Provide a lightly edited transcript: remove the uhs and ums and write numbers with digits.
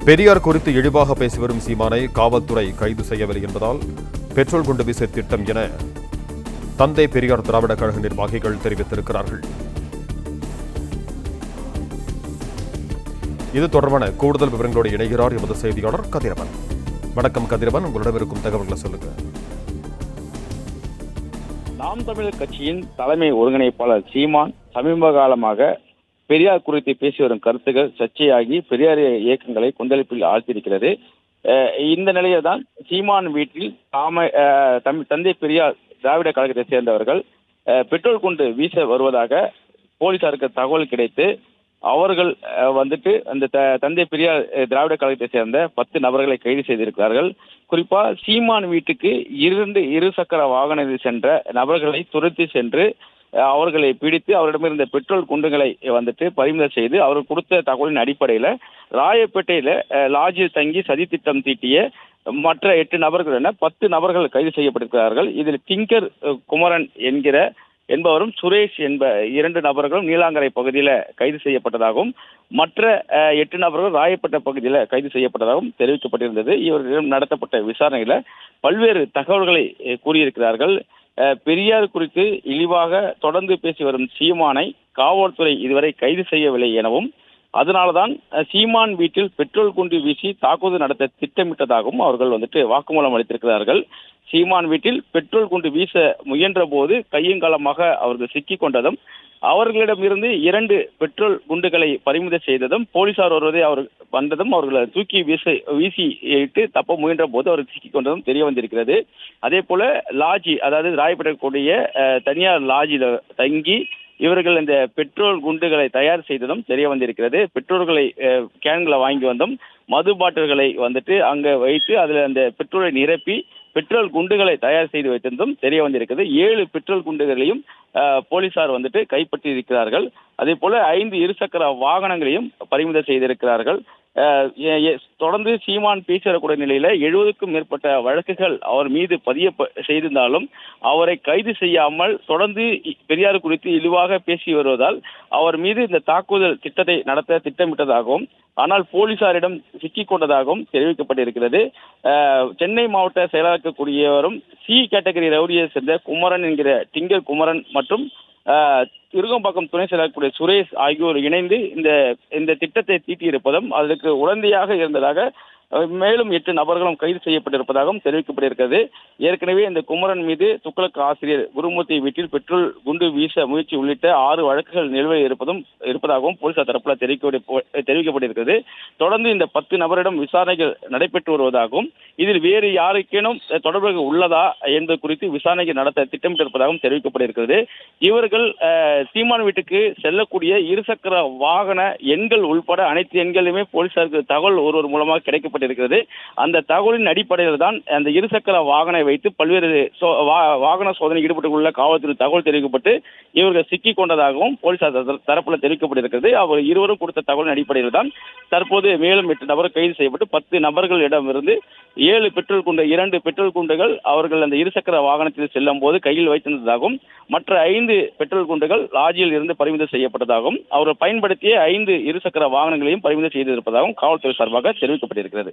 பெரியார் குறித்து இழிவாக பேசி வரும் சீமானை காவல்துறை கைது செய்யவில்லை என்பதால் பெட்ரோல் குண்டு வீச திட்டம் என தந்தை பெரியார் திராவிட கழக நிர்வாகிகள் தெரிவித்திருக்கிறார்கள். இது தொடர்பான கூடுதல் விவரங்களோடு இணைகிறார் எமது செய்தியாளர் கதிரவன். வணக்கம் கதிரவன், உங்களிடம் இருக்கும் தகவல்களை சொல்லுங்க. நாம் தமிழர் கட்சியின் தலைமை ஒருங்கிணைப்பாளர் சீமான் சமீப காலமாக பெரியார் குறித்து பேசி வரும் கருத்துக்கள் சர்ச்சையாகி பெரியார் இயக்கங்களை கொந்தளிப்பில் ஆழ்த்தியிருக்கிறது. இந்த நிலையில் தான் சீமான் வீட்டில் தந்தை பெரியார் திராவிட கழகத்தை சேர்ந்தவர்கள் பெட்ரோல் குண்டு வீச வருவதாக போலீசாருக்கு தகவல் கிடைத்து அவர்கள் அந்த தந்தை பெரியார் திராவிட கழகத்தை சேர்ந்த 10 நபர்களை கைது செய்திருக்கிறார்கள். குறிப்பா சீமான் வீட்டுக்கு இரு சக்கர வாகனத்தில் சென்ற நபர்களை துரத்தி சென்று அவர்களை பிடித்து அவரிடமிருந்த பெட்ரோல் குண்டுகளை பறிமுதல் செய்து அவர்கள் கொடுத்த தகவலின் அடிப்படையில் ராயப்பேட்டையில லாட்ஜில் தங்கி சதி திட்டம் தீட்டிய மற்ற 8 நபர்கள் என 10 நபர்கள் கைது செய்யப்பட்டிருக்கிறார்கள். இதில் திங்கர் குமரன் என்பவரும் சுரேஷ் 2 நபர்களும் நீலாங்கரை பகுதியில் கைது செய்யப்பட்டதாகவும் மற்ற 8 நபர்கள் ராயப்பேட்டை பகுதியில் கைது செய்யப்பட்டதாகவும் தெரிவிக்கப்பட்டிருந்தது. இவர்களிடம் நடத்தப்பட்ட விசாரணையில் பல்வேறு தகவல்களை கூறியிருக்கிறார்கள். பெரியார் குறித்து இழிவாக தொடர்ந்து பேசி வரும் சீமானை காவல்துறை இதுவரை கைது செய்யவில்லை எனவும் அதனால்தான் சீமான் வீட்டில் பெட்ரோல் குண்டு வீசி தாக்குதல் நடத்த திட்டமிட்டதாகவும் அவர்கள் வாக்குமூலம் அளித்திருக்கிறார்கள். சீமான் வீட்டில் பெட்ரோல் குண்டு வீச முயன்ற போது கையங்காலமாக அவர்கள் சிக்கிக் கொண்டதும் அவர்களிடம் இருந்து 2 பெட்ரோல் குண்டுகளை பறிமுதல் செய்ததும் போலீசார் வருவதை அவர்களை தூக்கி வீசிட்டு தப்ப முயன்ற போது அவர்கள் சிக்கிக் கொண்டதும் தெரிய வந்திருக்கிறது. அதே போல லாட்ஜி, அதாவது ராயப்பேட்டைக்கூடிய தனியார் லாட்ஜில தங்கி இவர்கள் இந்த பெட்ரோல் குண்டுகளை தயார் செய்ததும் தெரிய வந்திருக்கிறது. பெட்ரோல்களை கேன்களை வாங்கி வந்தோம், மது பாட்டில்களை அங்க வைத்து அதுல அந்த பெட்ரோலை நிரப்பி பெட்ரோல் குண்டுகளை தயார் செய்து வைத்திருந்தும் தெரிய வந்திருக்கிறது. 7 பெட்ரோல் குண்டுகளையும் போலீசார் கைப்பற்றி இருக்கிறார்கள். அதே போல 5 இருசக்கர வாகனங்களையும் பறிமுதல் செய்திருக்கிறார்கள். தொடர்ந்து சீமான் பேசக்கூடிய நிலையில 70க்கும் மேற்பட்ட வழக்குகள் அவர் மீது பதிய செய்திருந்தாலும் அவரை கைது செய்யாமல் தொடர்ந்து பெரியார் குறித்து இழிவாக பேசி வருவதால் அவர் மீது இந்த தாக்குதல் திட்டத்தை நடத்த திட்டமிட்டதாகவும் ஆனால் போலீசாரிடம் சிக்கிக் கொண்டதாகவும் தெரிவிக்கப்பட்டிருக்கிறது. சென்னை மாவட்ட செயலாளர் கூடியவரும் சி கேட்டகரி ரவுடியை சேர்ந்த குமரன் என்கிற திங்கர் குமரன் மற்றும் விருகம்பாக்கம் துணை செயலாளர் சுரேஷ் ஆகியோர் இணைந்து இந்த திட்டத்தை தீட்டியிருப்பதும் அதற்கு உடந்தையாக இருந்ததாக மேலும் 8 நபர்களும் கைது செய்யப்பட்டிருப்பதாகவும் தெரிவிக்கப்பட்டிருக்கிறது. ஏற்கனவே இந்த குமரன் மீது துக்ளக் ஆசிரியர் குருமூர்த்தி வீட்டில் பெட்ரோல் குண்டு வீச முயற்சி உள்ளிட்ட 6 வழக்குகள் நிலுவையில் இருப்பதாகவும் போலீசார் தரப்பில் தெரிவிக்கப்பட்டிருக்கிறது. தொடர்ந்து இந்த 10 நபரிடம் விசாரணைகள் நடைபெற்று வருவதாகவும் இதில் வேறு யாருக்கேனும் தொடர்புகள் உள்ளதா என்பது குறித்து விசாரணைகள் நடத்த திட்டமிட்டிருப்பதாகவும் தெரிவிக்கப்பட்டிருக்கிறது. இவர்கள் சீமான் வீட்டுக்கு செல்லக்கூடிய இருசக்கர வாகன எண்கள் உள்பட அனைத்து எண்களுமே போலீசாருக்கு தகவல் ஒருவர் மூலமாக கிடைக்கப்பட்டிருக்கிறது. அந்த தகவலின் அடிப்படையில் தான் அந்த இருசக்கர வாகனை வைத்து பல்வேறு வாகன சோதனை ஈடுபட்டுள்ள காவல்துறை தகவல் தெரிவிக்கப்பட்டு இவர்கள் சிக்கிக் கொண்டதாகவும் போலீசார் தரப்பில் தெரிவிக்கப்பட்டிருக்கிறது. அவர் இருவரும் கொடுத்த தகவலின் அடிப்படையில் தான் தற்போது மேலும் 8 நபர்கள் கைது செய்யப்பட்டு 10 நபர்களிடமிருந்து 7 பெட்ரோல் குண்டுகள் அவர்கள் அந்த இருசக்கர வாகனத்தில் செல்லும் போது கையில் வைத்திருந்ததாகவும் மற்ற 5 பெட்ரோல் குண்டுகள் லாட்ஜியில் இருந்து பறிமுதல் செய்யப்பட்டதாகவும் அவர்கள் பயன்படுத்திய 5 இருசக்கர வாகனங்களையும் பறிமுதல் செய்திருப்பதாகவும் காவல்துறை சார்பாக தெரிவிக்கப்பட்டிருக்கிறது.